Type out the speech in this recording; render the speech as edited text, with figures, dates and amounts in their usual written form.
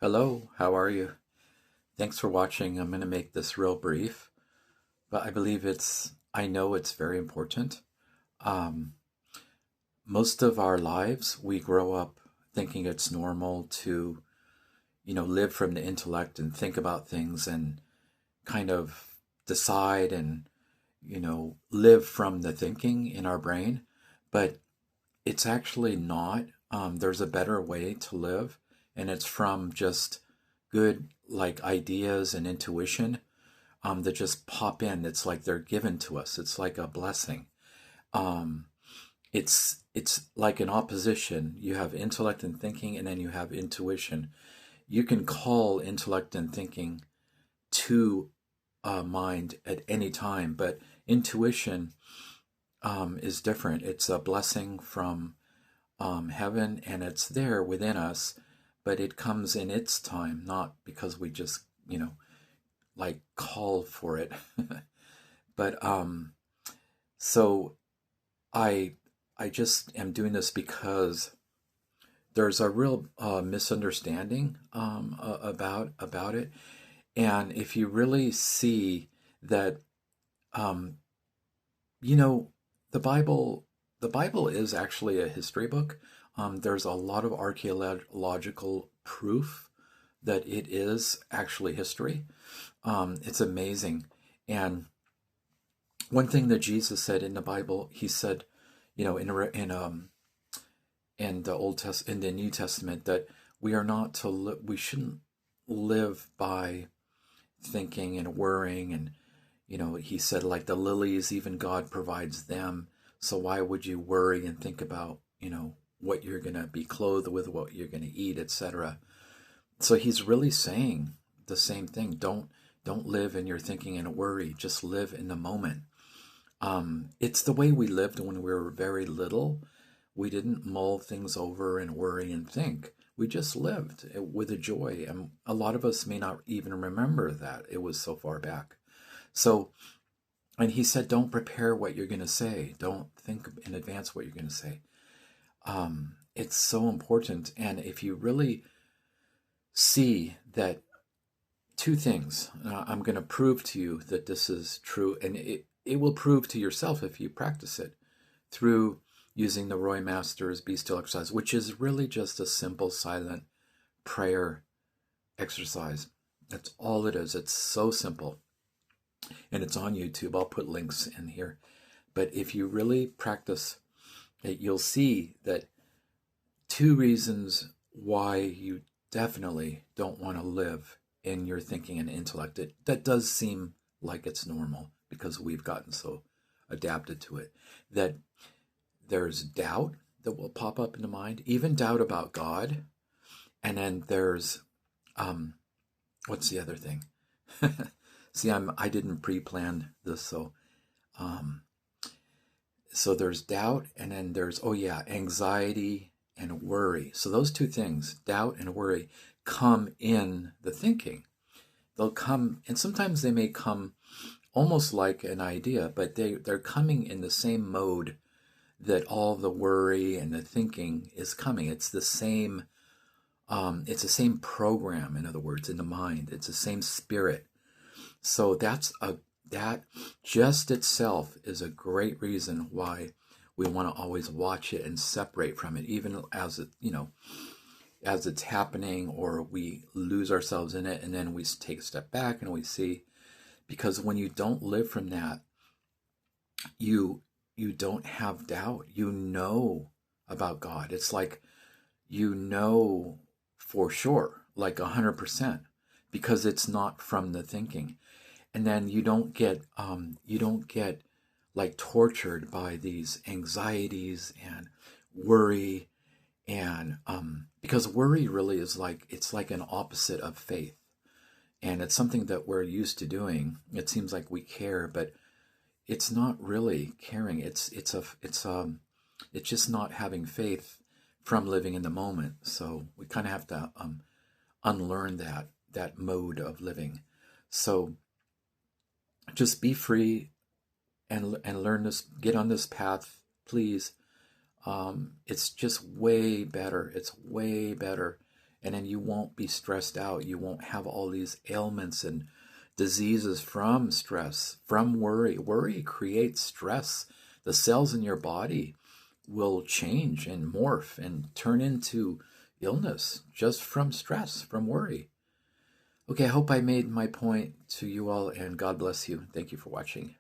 Hello, how are you? Thanks for watching. I'm going to make this real brief, but I know it's very important. Um, Most of our lives, we grow up thinking it's normal to, live from the intellect and think about things and kind of decide and, live from the thinking in our brain. But it's actually not. There's a better way to live, and it's from just good like ideas and intuition that just pop in. It's like they're given to us. It's like a blessing. Um, it's like an opposition. You have intellect and thinking, and then you have intuition. You can call intellect and thinking to mind at any time, but intuition is different. It's a blessing from heaven, and it's there within us, but it comes in its time, not because we just, like call for it. But so I I just am doing this because there's a real misunderstanding about it, and if you really see that, um, you know, the Bible the Bible is actually a history book. There's a lot of archaeological proof that it is actually history. It's amazing. And one thing that Jesus said in the Bible, he said, in the in the New Testament, that we shouldn't live by thinking and worrying. And he said, like the lilies, even God provides them. So why would you worry and think about what you're going to be clothed with, what you're going to eat, etc. So he's really saying the same thing. Don't live in your thinking and worry. Just live in the moment. It's the way we lived when we were very little. We didn't mull things over and worry and think. We just lived with a joy. And a lot of us may not even remember that. It was so far back. So, and he said, don't prepare what you're going to say. Don't think in advance what you're going to say. It's so important. And if you really see that, two things, I'm going to prove to you that this is true. And it will prove to yourself if you practice it through using the Roy Masters Be Still exercise, which is really just a simple silent prayer exercise. That's all it is. It's so simple. And it's on YouTube. I'll put links in here. But if you really practice it, you'll see that two reasons why you definitely don't want to live in your thinking and intellect. That does seem like it's normal because we've gotten so adapted to it, that there's doubt that will pop up in the mind, even doubt about God. And then there's, what's the other thing? See, I didn't pre-plan this, um, so there's doubt, and then there's, oh yeah, anxiety and worry. So those two things, doubt and worry, come in the thinking. They'll come, and sometimes they may come almost like an idea, but they're coming in the same mode that all the worry and the thinking is coming. It's the same. It's the same program. In other words, in the mind, it's the same spirit. So that just itself is a great reason why we want to always watch it and separate from it, even as as it's happening, or we lose ourselves in it, and then we take a step back and we see, because when you don't live from that, you don't have doubt. You know about God. It's like for sure, like 100%, because it's not from the thinking. And then you don't get like tortured by these anxieties and worry, and because worry really is like, it's like an opposite of faith, and it's something that we're used to doing. It seems like we care, but it's not really caring. It's just not having faith from living in the moment. So we kind of have to unlearn that mode of living. So just be free and learn this. Get on this path, please. It's just way better. It's way better. And then you won't be stressed out. You won't have all these ailments and diseases from stress, from worry. Worry creates stress. The cells in your body will change and morph and turn into illness just from stress, from worry. Okay, I hope I made my point to you all, and God bless you. Thank you for watching.